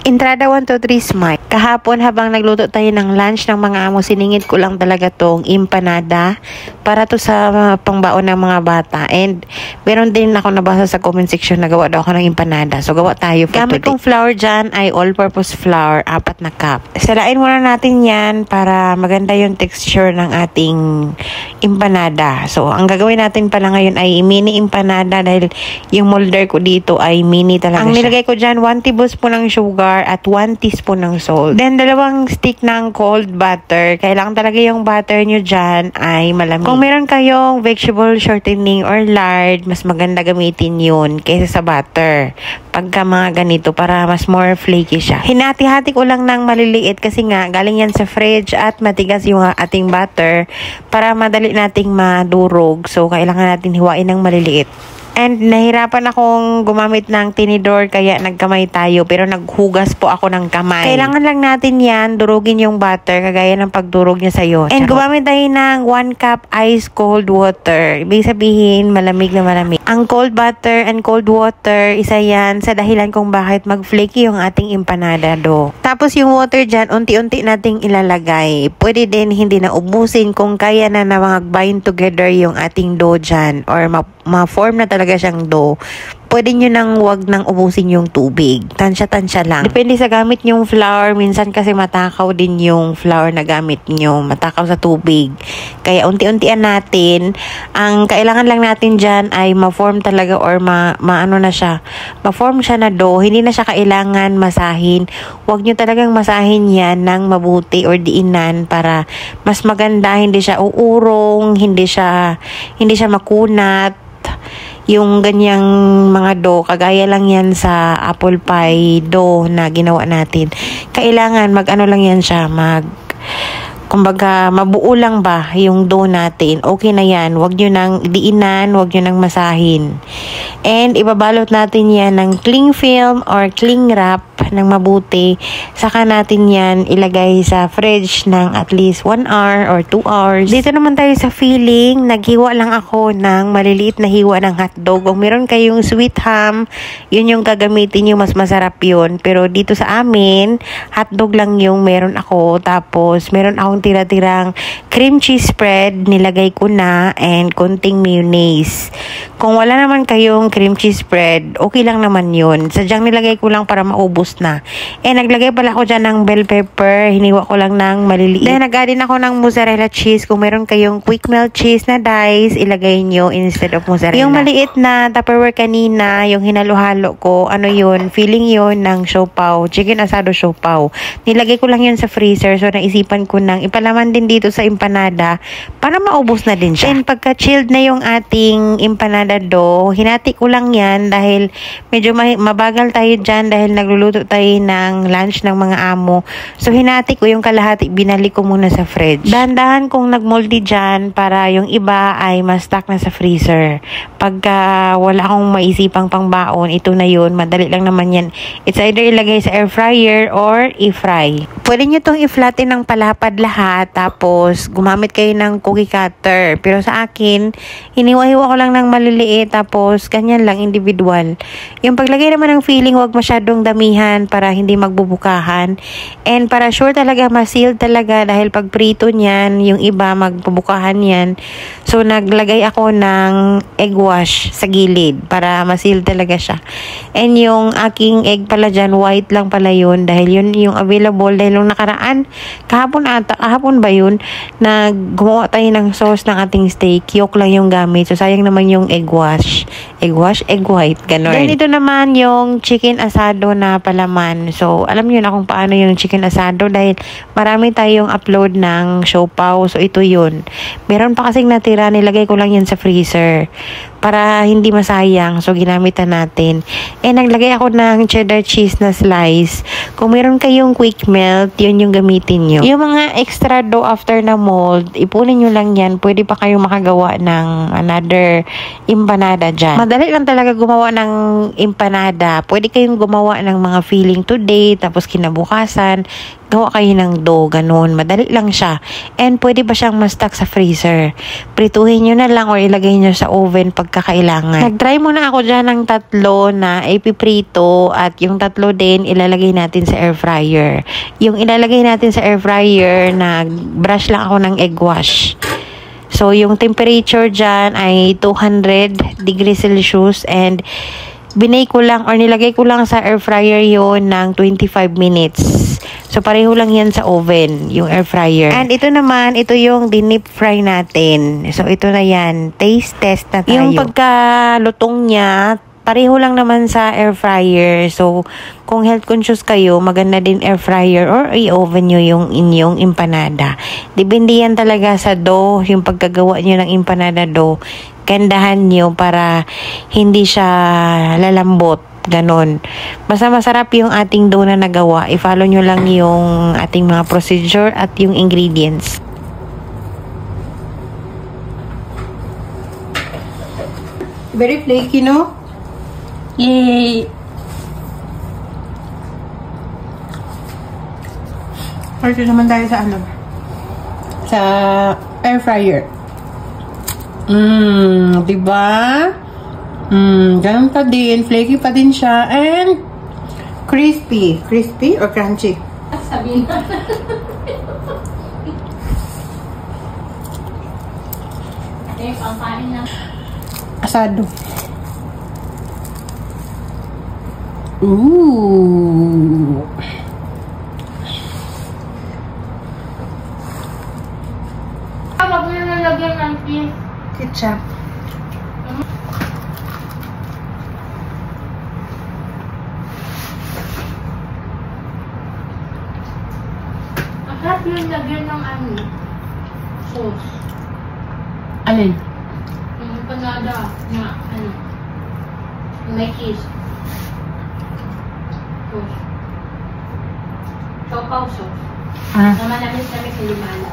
Entrada 1 to 3 Smile. Kahapon habang nagluto tayo ng lunch ng mga amo, siningit ko lang talaga tong empanada para to sa pangbaon ng mga bata. And meron din ako nabasa sa comment section na gawa daw ako ng empanada. So gawa tayo for Gamit today. Kong flour dyan ay all-purpose flour, 4 na cup. Salain muna natin yan para maganda yung texture ng ating empanada. So ang gagawin natin pala ngayon ay mini empanada dahil yung molder ko dito ay mini talaga Ang nilagay ko dyan 1 tablespoon ng sugar at 1 teaspoon ng salt. Then, 2 stick ng cold butter. Kailangan talaga yung butter nyo dyan ay malamig. Kung meron kayong vegetable shortening or lard, mas maganda gamitin yun kaysa sa butter. Pagka mga ganito, para mas more flaky siya. Hinati-hati ko lang ng maliliit kasi nga, galing yan sa fridge at matigas yung ating butter para madali nating madurog. So, kailangan natin hiwain ng maliliit. And nahirapan akong gumamit ng tinidor kaya nagkamay tayo pero naghugas po ako ng kamay. Kailangan lang natin yan, durugin yung butter kagaya ng pagdurog niya sa'yo. And gumamit tayo ng 1 cup ice cold water. Ibig sabihin malamig na malamig. Ang cold butter and cold water, isa yan sa dahilan kung bakit mag-flaky yung ating empanada dough. Tapos yung water dyan, unti-unti nating ilalagay. Pwede din hindi na ubusin kung kaya na mag-bind together yung ating dough dyan or ma-form na talaga siyang dough. Pwede nyo nang wag nang ubusin yung tubig. Tansya-tansya lang. Depende sa gamit nyong flour. Minsan kasi matakaw din yung flour na gamit nyo. Matakaw sa tubig. Kaya unti-untian natin. Ang kailangan lang natin dyan ay ma-form talaga or ma-ano na siya. Ma-form siya na dough. Hindi na siya kailangan masahin. Huwag nyo talagang masahin yan ng mabuti or diinan para mas maganda. Hindi siya uurong. Hindi siya makunat. Yung ganyang mga dough, kagaya lang yan sa apple pie dough na ginawa natin. Kailangan mag-ano lang yan siya, kumbaga mabuo lang ba yung dough natin. Okay na yan. Huwag nyo nang diinan, huwag nyo nang masahin. And ibabalot natin yan ng cling film or cling wrap ng mabuti. Saka natin yan ilagay sa fridge ng at least 1 hour or 2 hours. Dito naman tayo sa filling. Naghiwa lang ako ng maliliit na hiwa ng hotdog. Kung meron kayong sweet ham, yun yung gagamitin nyo. Mas masarap yun. Pero dito sa amin, hotdog lang yung meron ako. Tapos, meron akong tira-tirang cream cheese spread. Nilagay ko na and konting mayonnaise. Kung wala naman kayong cream cheese spread, okay lang naman yun. Sadyang nilagay ko lang para maubos na. Naglagay pala ako dyan ng bell pepper. Hiniwa ko lang ng maliliit. Then, nag-add din ako ng mozzarella cheese. Kung meron kayong quick melt cheese na dice, ilagay nyo instead of mozzarella. Yung maliit na Tupperware kanina, yung hinalo-halo ko, ano yun, filling yun ng siopaw. Chicken asado siopaw. Nilagay ko lang yun sa freezer. So, naisipan ko nang ipalaman din dito sa empanada para maubos na din siya. Then, pagka-chilled na yung ating empanada dough, hinati ko lang yan dahil medyo mabagal tayo dyan dahil nagluluto tayo ng lunch ng mga amo. So, hinati ko yung kalahati, binalik ko muna sa fridge. Dahan-dahan kong nagmoldy dyan para yung iba ay ma-stock na sa freezer. Pagka wala akong maisipang pangbaon, ito na yun. Madali lang naman yan. It's either ilagay sa air fryer or i-fry. Pwede nyo itong i-flatten ng palapad lahat, tapos gumamit kayo ng cookie cutter. Pero sa akin, hiniwa-hiwa ko lang ng maliliit, tapos ganyan lang, individual. Yung paglagay naman ng filling, huwag masyadong damihan para hindi magbubukahan. And para sure talaga, ma-seal talaga dahil pag prito niyan, yung iba magbubukahan yan. So, naglagay ako ng egg wash sa gilid para ma-seal talaga siya. And yung aking egg pala dyan, white lang pala yun dahil yun yung available. Dahil yung nakaraan, kahapon ba yun, na gumawa tayo ng sauce ng ating steak. Yolk lang yung gamit. So, sayang naman yung egg wash. Egg wash, egg white, ganon. Then, ito naman yung chicken asado na palaman. So, alam niyo na kung paano yung chicken asado dahil marami tayong upload ng siopaw. So, ito yun. Meron pa kasing natira, nilagay ko lang yan sa freezer para hindi masayang. So, ginamitan natin. Naglagay ako ng cheddar cheese na slice. Kung meron kayong quick melt, yun yung gamitin nyo. Yung mga extra dough after na mold, ipunin nyo lang yan. Pwede pa kayong makagawa ng another empanada dyan. Madali lang talaga gumawa ng empanada. Pwede kayong gumawa ng mga filling today, tapos kinabukasan, gawa kayo ng dough, ganun. Madali lang siya. And pwede ba siyang ma-stock sa freezer? Prituhin nyo na lang or ilagay nyo sa oven pagkakailangan. Nag-try muna ako dyan ng 3 na ipiprito at yung 3 din ilalagay natin sa air fryer. Yung ilalagay natin sa air fryer, nag-brush lang ako ng egg wash. So, yung temperature dyan ay 200 degrees Celsius and binake ko lang or nilagay ko lang sa air fryer yon ng 25 minutes. So, pareho lang yan sa oven, yung air fryer. And ito naman, ito yung dinip fry natin. So, ito na yan. Taste test na tayo. Yung pagkalutong niya, pareho lang naman sa air fryer. So, kung health conscious kayo, maganda din air fryer or i-oven nyo yung inyong empanada. Depende yan talaga sa dough, yung pagkagawa nyo ng empanada dough. Gandahan nyo para hindi siya lalambot. Ganon. Basta masarap yung ating dough na nagawa. I-follow nyo lang yung ating mga procedure at yung ingredients. Very flaky, no? Yay! Order naman tayo sa ano? Sa air fryer. Diba? Ganun pa din. Flaky pa din siya. And crispy. Crispy or crunchy? Sabihin na. Okay, pangkain na. Asado. Ooh. Huwag mo na nalagyan ng Ketchup. Masarap yung lagyan ng sauce. Alin? Yung empanada na may cheese. Sauce. Chopaw sauce. Na manamis-namis sa limala.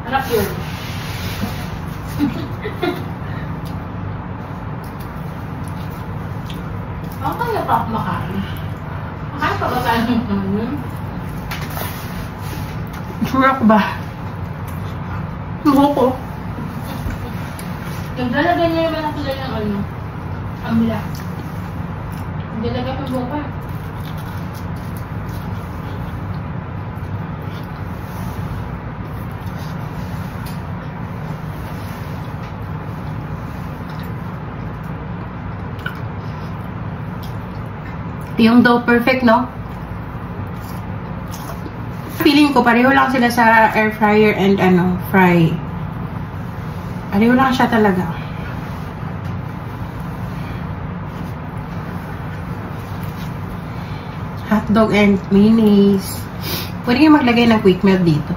Harap yun. Ako kaya pa ako makain. Makain pa ba tayo ng Sure ako ba? Buko. Naglalagay niya naman ako lang ng ambila. Naglalagay pa buko. Yung dough perfect, no? Feeling ko, pareho lang sila sa air fryer and fry. Pareho lang siya talaga. Hotdog and mayonnaise. Pwede kayo maglagay ng quick melt dito.